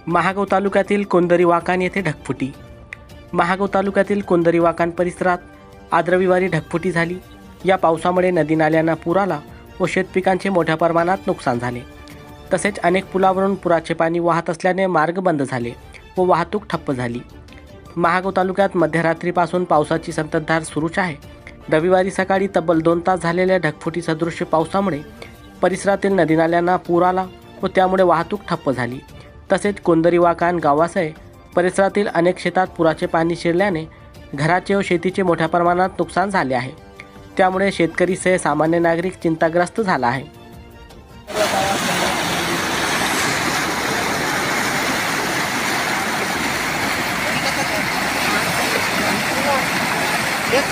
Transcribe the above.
महागाव तालुक्यातील कोंदरी वाकान येथे ढगफुटी। महागाव तालुक्यातील कोंदरी वाकान परिसरात आज रविवारी ढगफुटी झाली। या पावसामुळे नदी नाल्यांना पूर आला व शेतपिकांचे मोठ्या प्रमाणात नुकसान झाले। तसेच अनेक पुलावरून पुराचे पाणी वाहत असल्याने मार्ग बंद झाले व वाहतूक ठप्प झाली। महागाव तालुक्यात मध्यरात्रीपासून पावसाची संततधार सुरूच आहे। रविवारी सकाळी तब्बल 2 तास झालेल्या ढगफुटी सदृश्य पावसामुळे परिसरातील नदी नाल्यांना पूर आला व त्यामुळे वाहतूक ठप्प झाली। तसेच कोंदरी वाकान गावासह परिसरातील अनेक शेतात पुराचे पाणी शिरल्याने घराचे व शेतीचे मोठ्या प्रमाणात नुकसान झाले आहे। त्यामुळे शेतकरीसह सामान्य नागरिक चिंताग्रस्त झाला आहे। एक